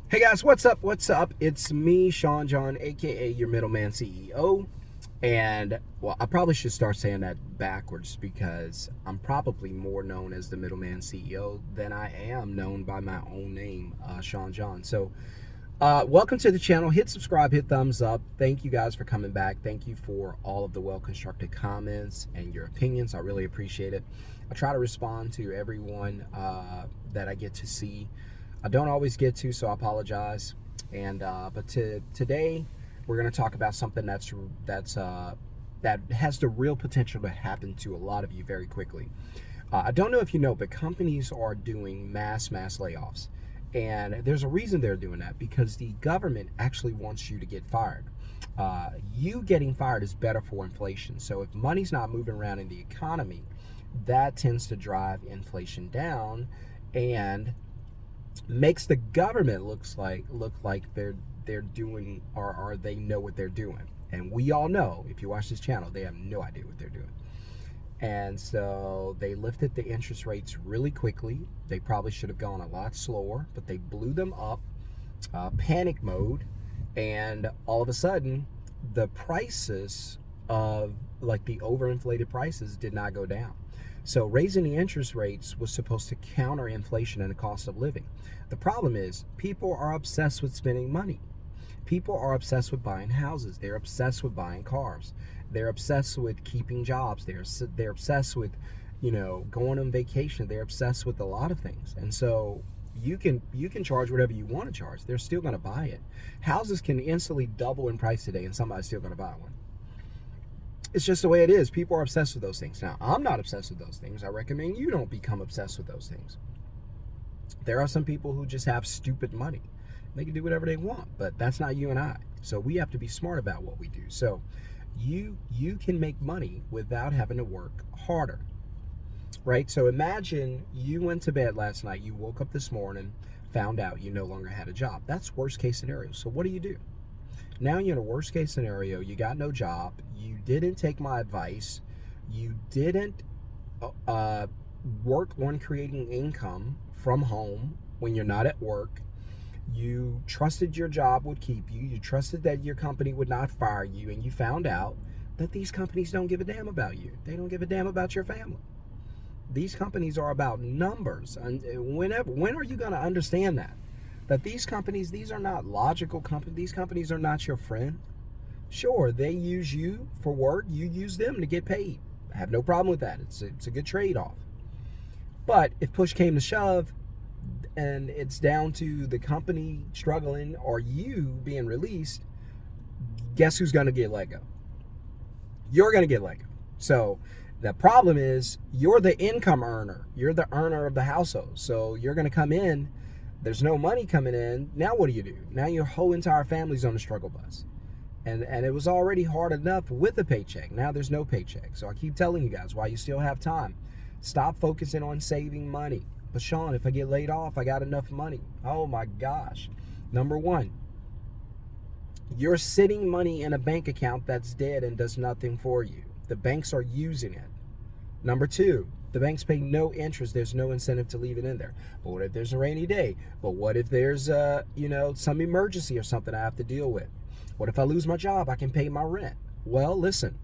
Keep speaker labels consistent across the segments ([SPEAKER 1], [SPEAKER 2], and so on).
[SPEAKER 1] Hey guys, what's up? What's up? It's me, Shon-Jhon, aka your middleman CEO. And well, I probably should start saying that backwards because I'm probably more known as the middleman CEO than I am known by my own name, Shon-Jhon. So, welcome to the channel. Hit subscribe, hit thumbs up. Thank you guys for coming back. Thank you for all of the well-constructed comments and your opinions. I really appreciate it. I try to respond to everyone that I get to see. I don't always get to, so I apologize. And but today we're going to talk about something that has the real potential to happen to a lot of you very quickly. I don't know if you know, but companies are doing mass layoffs. And there's a reason they're doing that, because the government actually wants you to get fired. You getting fired is better for inflation. So if money's not moving around in the economy, that tends to drive inflation down and makes the government look like they're doing, or they know what they're doing. And we all know, if you watch this channel, they have no idea what they're doing. And so they lifted the interest rates really quickly. They probably should have gone a lot slower, but they blew them up, panic mode, and all of a sudden, the prices of, like, the overinflated prices did not go down. So raising the interest rates was supposed to counter inflation and the cost of living. The problem is people are obsessed with spending money. People are obsessed with buying houses. They're obsessed with buying cars. They're obsessed with keeping jobs. They're obsessed with, going on vacation. They're obsessed with a lot of things. And so you can charge whatever you want to charge. They're still going to buy it. Houses can instantly double in price today, and somebody's still going to buy one. It's just the way it is. People are obsessed with those things. Now, I'm not obsessed with those things. I recommend you don't become obsessed with those things. There are some people who just have stupid money. They can do whatever they want, but that's not you and I. So we have to be smart about what we do. So you can make money without having to work harder, right? So imagine you went to bed last night, you woke up this morning, found out you no longer had a job. That's worst case scenario. So what do? Now you're in a worst case scenario. You got no job. You didn't take my advice. You didn't work on creating income from home when you're not at work. You trusted your job would keep you. You trusted that your company would not fire you. And you found out that these companies don't give a damn about you. They don't give a damn about your family. These companies are about numbers. And when are you going to understand that? That these companies, these are not logical companies. These companies are not your friend. Sure, they use you for work. You use them to get paid. I have no problem with that. It's a good trade-off. But if push came to shove, and it's down to the company struggling or you being released, guess who's going to get let go? You're going to get let go. So the problem is you're the income earner. You're the earner of the household. So you're going to come in. There's no money coming in. Now what do? Now your whole entire family's on the struggle bus. And it was already hard enough with a paycheck. Now there's no paycheck. So I keep telling you guys, while you still have time, stop focusing on saving money. But Sean, if I get laid off, I got enough money. Oh my gosh. Number one, you're sitting money in a bank account that's dead and does nothing for you. The banks are using it. Number two, the banks pay no interest. There's no incentive to leave it in there. But what if there's a rainy day? But what if there's some emergency or something I have to deal with? What if I lose my job? I can pay my rent. Well, listen,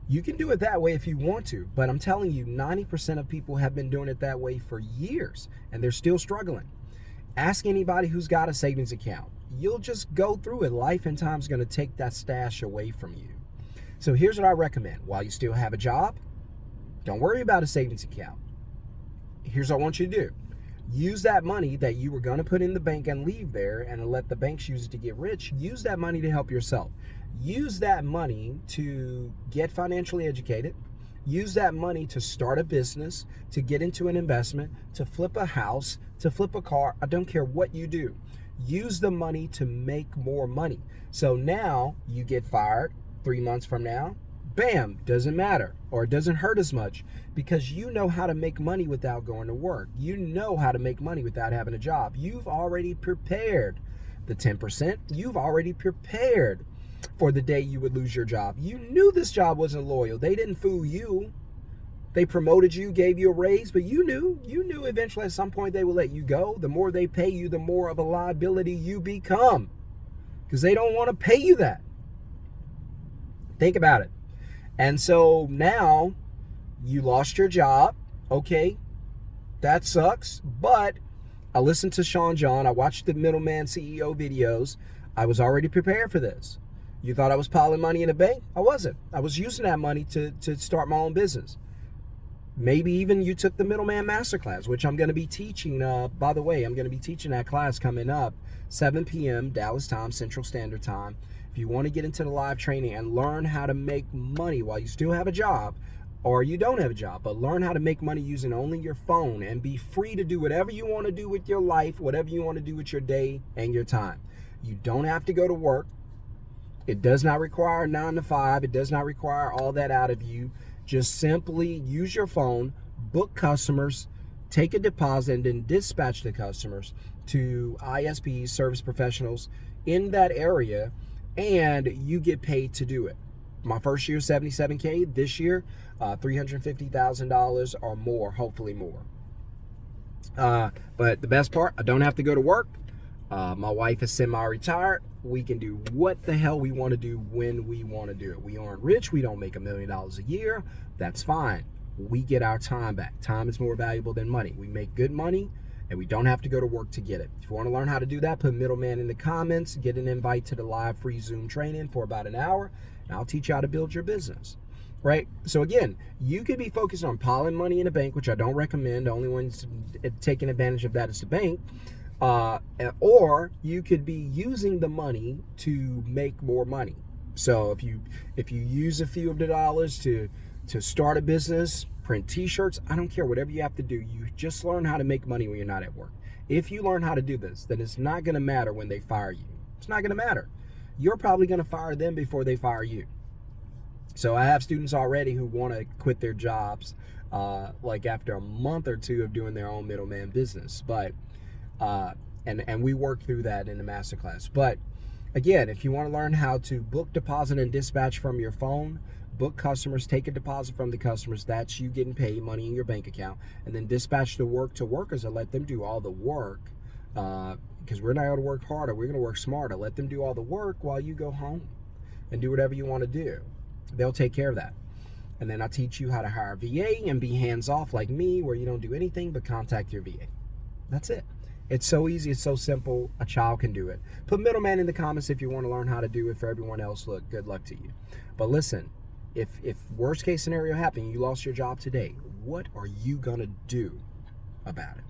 [SPEAKER 1] you can do it that way if you want to, but I'm telling you, 90% of people have been doing it that way for years, and they're still struggling. Ask anybody who's got a savings account. You'll just go through it. Life and time's going to take that stash away from you. So here's what I recommend. While you still have a job, don't worry about a savings account. Here's what I want you to do. Use that money that you were going to put in the bank and leave there and let the banks use it to get rich. Use that money to help yourself. Use that money to get financially educated. Use that money to start a business, to get into an investment, to flip a house, to flip a car. I don't care what you do. Use the money to make more money. So now you get fired 3 months from now. Bam, doesn't matter, or it doesn't hurt as much, because you know how to make money without going to work. You know how to make money without having a job. You've already prepared the 10%. You've already prepared for the day you would lose your job. You knew this job wasn't loyal. They didn't fool you. They promoted you, gave you a raise, but you knew eventually at some point they will let you go. The more they pay you, the more of a liability you become, because they don't want to pay you that. Think about it. And so now you lost your job. Okay, that sucks. But I listened to Shon-Jhon. I watched the Middleman CEO videos. I was already prepared for this. You thought I was piling money in a bank? I wasn't. I was using that money to start my own business. Maybe even you took the Middleman Masterclass, which I'm going to be teaching. By the way, I'm going to be teaching that class coming up, 7 p.m. Dallas time, Central Standard Time. If you want to get into the live training and learn how to make money while you still have a job, or you don't have a job, but learn how to make money using only your phone and be free to do whatever you want to do with your life, whatever you want to do with your day and your time. You don't have to go to work. It does not require 9 to 5. It does not require all that out of you. Just simply use your phone, book customers, take a deposit, and then dispatch the customers to ISPs, service professionals in that area, and you get paid to do it. My first year, $77K. This year, $350,000 or more, hopefully more. But the best part, I don't have to go to work. My wife is semi-retired. We can do what the hell we want to do when we want to do it. We aren't rich. We don't make $1 million a year. That's fine. We get our time back. Time is more valuable than money. We make good money, and we don't have to go to work to get it. If you want to learn how to do that, put middleman in the comments. Get an invite to the live free Zoom training for about an hour, and I'll teach you how to build your business. Right? So again, you could be focused on piling money in a bank, which I don't recommend. The only ones taking advantage of that is the bank. Or you could be using the money to make more money. So if you use a few of the dollars to start a business, print t-shirts, I don't care, whatever you have to do, you just learn how to make money when you're not at work. If you learn how to do this, then it's not going to matter when they fire you. It's not going to matter. You're probably going to fire them before they fire you. So I have students already who want to quit their jobs like after a month or two of doing their own middleman business. But and we work through that in the masterclass. But again, if you want to learn how to book, deposit, and dispatch from your phone, book customers, take a deposit from the customers, that's you getting paid money in your bank account, and then dispatch the work to workers and let them do all the work, because we're not going to work harder, we're going to work smarter. Let them do all the work while you go home and do whatever you want to do. They'll take care of that. And then I teach you how to hire a VA and be hands-off like me, where you don't do anything but contact your VA. That's it. It's so easy, it's so simple, a child can do it. Put middleman in the comments if you want to learn how to do it. For everyone else, look, good luck to you. But listen, if worst case scenario happened, you lost your job today, what are you gonna do about it?